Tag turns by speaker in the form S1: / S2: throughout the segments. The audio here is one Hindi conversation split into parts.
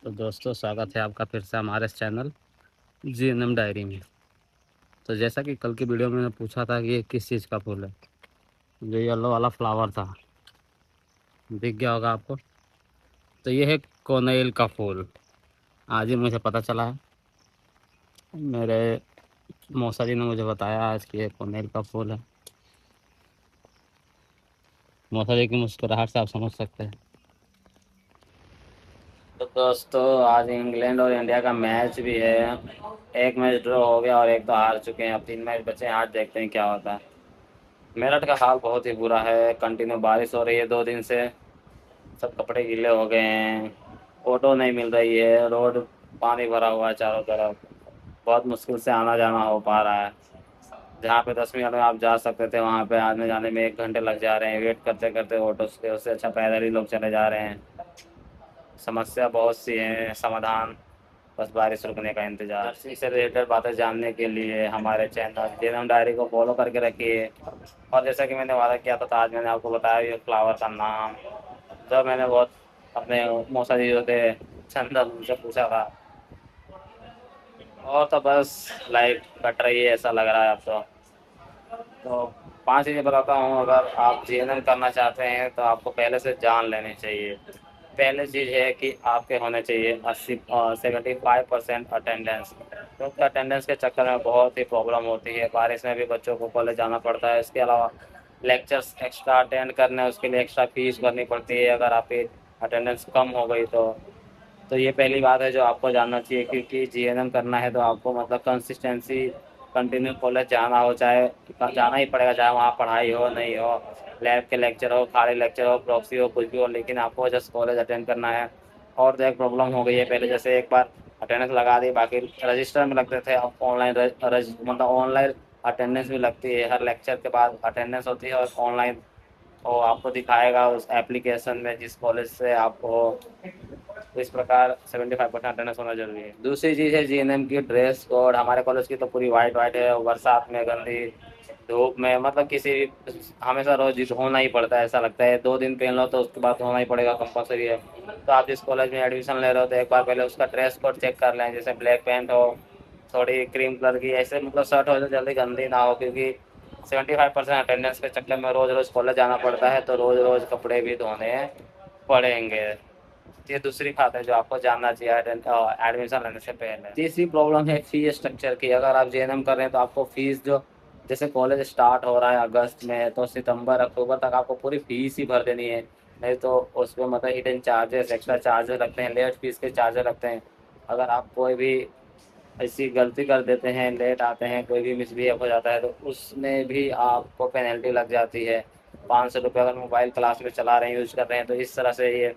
S1: तो दोस्तों स्वागत है आपका फिर से हमारे इस चैनल जीएनएम डायरी में। तो जैसा कि कल की वीडियो में मैंने पूछा था कि ये किस चीज़ का फूल है, जो येलो वाला फ्लावर था, दिख गया होगा आपको। तो ये है कोनेल का फूल। आज ही मुझे पता चला है, मेरे मौसा जी ने मुझे बताया आज कि ये कोनेल का फूल है। मौसा जी की मुस्कुराहट से आप समझ सकते हैं। तो दोस्तों आज इंग्लैंड और इंडिया का मैच भी है। एक मैच ड्रॉ हो गया और एक तो हार चुके हैं। अब 3 मैच बचे हैं, आज देखते हैं क्या होता है। मेरठ का हाल बहुत ही बुरा है, कंटिन्यू बारिश हो रही है 2 दिन से। सब कपड़े गीले हो गए हैं, ऑटो नहीं मिल रही है, रोड पानी भरा हुआ है चारों तरफ। बहुत मुश्किल से आना जाना हो पा रहा है। जहाँ पे 10 मिनट में आप जा सकते थे वहाँ पे आने जाने में 1 घंटे लग जा रहे हैं, वेट करते करते ऑटो से। उससे अच्छा पैदल ही लोग चले जा रहे हैं। समस्या बहुत सी है, समाधान बस बारिश रुकने का इंतजार। इसी से रिलेटेड बातें जानने के लिए हमारे चैनल जीएनएम डायरी को फॉलो करके रखिए। और जैसा कि मैंने वादा किया था, तो आज मैंने आपको बताया ये फ्लावर का नाम। जब मैंने बहुत अपने मौसा जी जो थे चंदन, उनसे पूछा था। और तो बस लाइफ कट रही है ऐसा लग रहा है अब तो 5 चीज़ें बताता हूँ। अगर आप जीएनएम करना चाहते हैं तो आपको पहले से जान लेनी चाहिए। पहली चीज़ है कि आपके होने चाहिए 75% अटेंडेंस, क्योंकि अटेंडेंस के चक्कर में बहुत ही प्रॉब्लम होती है। बारिश में भी बच्चों को कॉलेज जाना पड़ता है। इसके अलावा लेक्चर्स एक्स्ट्रा अटेंड करने, उसके लिए एक्स्ट्रा फीस भरनी पड़ती है अगर आपकी अटेंडेंस कम हो गई तो ये पहली बात है जो आपको जानना चाहिए। क्योंकि जीएनएम करना है तो आपको मतलब कंसिस्टेंसी कंटिन्यू कॉलेज जाना हो, चाहे जाना ही पड़ेगा, चाहे वहाँ पढ़ाई हो नहीं हो, लैब के लेक्चर हो, खाली लेक्चर हो, प्रॉक्सी हो, कुछ भी हो, लेकिन आपको जस्ट कॉलेज अटेंड करना है। और तो एक प्रॉब्लम हो गई है, पहले जैसे एक बार अटेंडेंस लगा दी, बाकी रजिस्टर में लगते थे, अब ऑनलाइन मतलब ऑनलाइन अटेंडेंस भी लगती है। हर लेक्चर के बाद अटेंडेंस होती है और ऑनलाइन वो आपको दिखाएगा उस एप्लीकेशन में जिस कॉलेज से आप हो। तो इस प्रकार 75% अटेंडेंस होना जरूरी है। दूसरी चीज़ है जीएनएम की ड्रेस कोड। हमारे कॉलेज की तो पूरी वाइट वाइट है, बरसात में, गंदी धूप में, मतलब किसी हमेशा रोज होना ही पड़ता है। ऐसा लगता है 2 दिन पहन लो तो उसके बाद होना ही पड़ेगा, कंपलसरी है। तो आप जिस कॉलेज में एडमिशन ले रहे हो तो एक बार पहले उसका ड्रेस कोड चेक कर लें। जैसे ब्लैक पैंट हो, थोड़ी क्रीम कलर की, ऐसे मतलब शर्ट हो जो जल्दी गंदी ना हो। क्योंकि 75% अटेंडेंस के चक्कर में रोज रोज कॉलेज जाना पड़ता है, तो रोज रोज कपड़े भी धोने पड़ेंगे। ये दूसरी बात है जो आपको जानना चाहिए एडमिशन लेने से पहले। तीसरी प्रॉब्लम है फी स्ट्रक्चर की। अगर आप जेएनएम कर रहे हैं तो आपको फीस जो, जैसे कॉलेज स्टार्ट हो रहा है अगस्त में, तो सितंबर अक्टूबर तक आपको पूरी फीस ही भर देनी है। नहीं तो उसमें मतलब हिडन चार्जेस, एक्स्ट्रा चार्जेस लगते हैं, लेट फीस के चार्जेस लगते हैं। अगर आप कोई भी ऐसी गलती कर देते हैं, लेट आते हैं, कोई भी मिसबिहेव हो जाता है, तो उसमें भी आपको पेनल्टी लग जाती है 500 रुपये। अगर मोबाइल क्लास में चला रहे हैं, यूज कर रहे हैं, तो इस तरह से ये।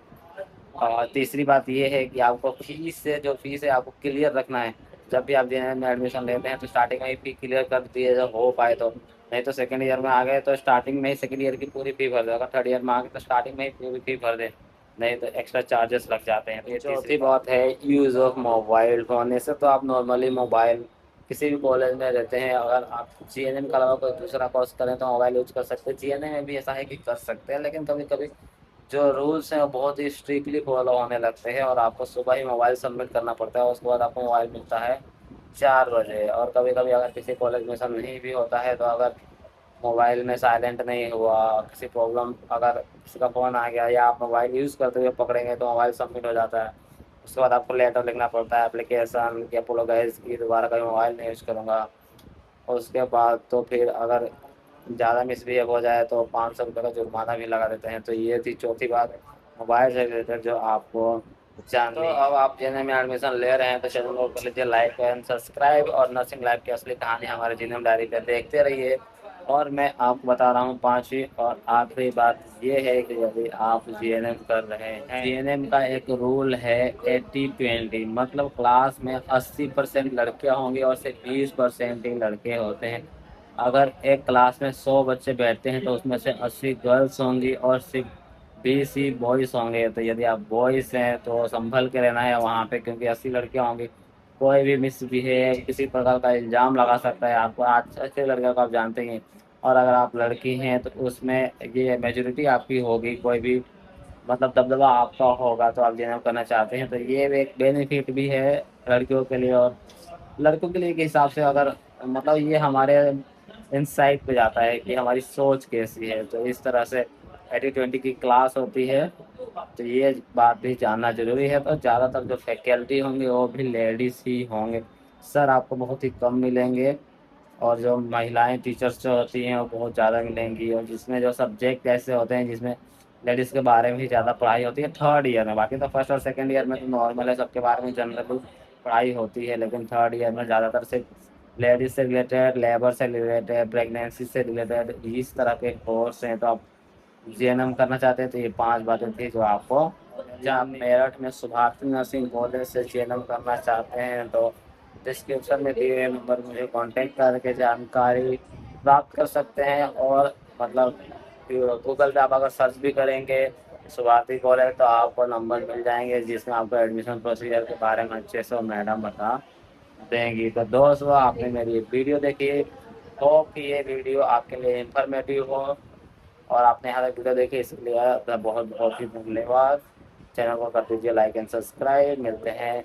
S1: और तीसरी बात ये है कि आपको फीस से, जो फीस है आपको क्लियर रखना है। जब भी आप जेएनएम में एडमिशन लेते हैं तो स्टार्टिंग में ही फी क्लियर कर दिए जब हो पाए तो। नहीं तो सेकंड ईयर में आ गए तो स्टार्टिंग में ही सेकंड ईयर की पूरी फी भर दे। अगर थर्ड ईयर में आ गए तो स्टार्टिंग में ही पूरी फी भर दे, नहीं तो एक्स्ट्रा चार्जेस लग जाते हैं। तो ये चौथी बात है यूज़ ऑफ मोबाइल फ़ोन। ऐसे तो आप नॉर्मली मोबाइल किसी भी कॉलेज में रहते हैं, अगर आप जीएनएम के अलावा कोई दूसरा कोर्स करें तो मोबाइल यूज कर सकते हैं। जीएनएम में भी ऐसा है कि कर सकते हैं, लेकिन कभी कभी जो रूल्स हैं वो बहुत ही स्ट्रिक्टली फॉलो होने लगते हैं और आपको सुबह ही मोबाइल सबमिट करना पड़ता है। उसके बाद आपको मोबाइल मिलता है 4 बजे। और कभी कभी अगर किसी कॉलेज में सब नहीं भी होता है तो अगर मोबाइल में साइलेंट नहीं हुआ, किसी प्रॉब्लम, अगर किसी का फ़ोन आ गया या आप मोबाइल यूज़ करते हुए पकड़ेंगे तो मोबाइल सबमिट हो जाता है। उसके बाद आपको लेटर लिखना पड़ता है एप्लीकेशन कि अपोलोगाइज की दोबारा कभी मोबाइल नहीं यूज़ करूँगा। और उसके बाद तो फिर अगर ज़्यादा मिसबिहेव हो जाए तो 500 रुपये का जुर्माना भी लगा देते हैं। तो ये थी चौथी बात मोबाइल से रिलेटेड जो आपको जाननी। तो अब आप जेएनएम में एडमिशन ले रहे हैं तो चैनल को कर लीजिए लाइक एंड सब्सक्राइब, और नर्सिंग लाइफ की असली कहानी हमारे जीएनएम डायरी पे देखते रहिए। और मैं आपको बता रहा हूँ पांचवी और आखिरी बात ये है कि यदि आप जीएनएम कर रहे हैं, जीएनएम का एक रूल है 80-20, मतलब क्लास में 80% लड़के होंगे और सिर्फ 20% ही लड़के होते हैं। अगर एक क्लास में 100 बच्चे बैठते हैं तो उसमें से 80 गर्ल्स होंगी और सिर्फ 20 ही बॉयज़ होंगे। तो यदि आप बॉयज़ हैं तो संभल के रहना है वहाँ पे, क्योंकि 80 लड़कियाँ होंगी। कोई भी मिसबिहेव, किसी प्रकार का इल्ज़ाम लगा सकता है आपको। अच्छे अच्छे लड़कियों को आप जानते ही हैं। और अगर आप लड़की हैं तो उसमें ये मेजॉरिटी आपकी होगी, कोई भी मतलब दबदबा आपका होगा तो आप जेएनएम करना चाहते हैं, तो ये एक बेनिफिट भी है लड़कियों के लिए। और लड़कों के लिए के हिसाब से अगर मतलब ये हमारे इंसाइट पे जाता है कि हमारी सोच कैसी है, तो इस तरह से 80-20 की क्लास होती है। तो ये बात भी जानना जरूरी है। तो ज़्यादातर जो फैकल्टी होंगे वो भी लेडीज ही होंगे। सर आपको बहुत ही कम मिलेंगे, और जो महिलाएं टीचर्स जो होती हैं वो बहुत ज़्यादा मिलेंगी। और जिसमें जो सब्जेक्ट ऐसे होते हैं जिसमें लेडीज़ के बारे में ही ज़्यादा पढ़ाई होती है थर्ड ईयर में। बाकी तो फर्स्ट और सेकंड ईयर में तो नॉर्मल है, सबके बारे में जनरल पढ़ाई होती है, लेकिन थर्ड ईयर में ज़्यादातर सिर्फ लेडीज से रिलेटेड, लेबर से रिलेटेड, प्रेगनेंसी से रिलेटेड इस तरह के कोर्स हैं। तो आप जीएनएम करना चाहते हैं तो ये 5 बातें थी जो आपको। या आप मेरठ में सुभाष नर्सिंग कॉलेज से जीएनएम करना चाहते हैं तो डिस्क्रिप्शन में दिए हुए नंबर मुझे कांटेक्ट करके जानकारी प्राप्त कर सकते हैं। और मतलब गूगल पे आप अगर सर्च भी करेंगे सुभाष कॉलेज तो आपको नंबर मिल जाएंगे, जिसमें आपको एडमिशन प्रोसीजर के बारे में अच्छे से मैडम बता देंगी। तो दोस्तों आपने मेरी वीडियो देखी, होप कि ये वीडियो आपके लिए इंफॉर्मेटिव हो, और आपने यहाँ तक वीडियो देखी इसलिए आपका बहुत बहुत ही धन्यवाद। चैनल को कर दीजिए लाइक एंड सब्सक्राइब। मिलते हैं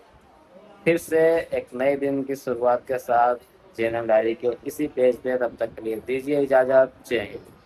S1: फिर से एक नए दिन की शुरुआत के साथ जेएनएम डायरी के इसी पेज पे। तब तक के लिए दीजिए इजाज़त। जय हिंद।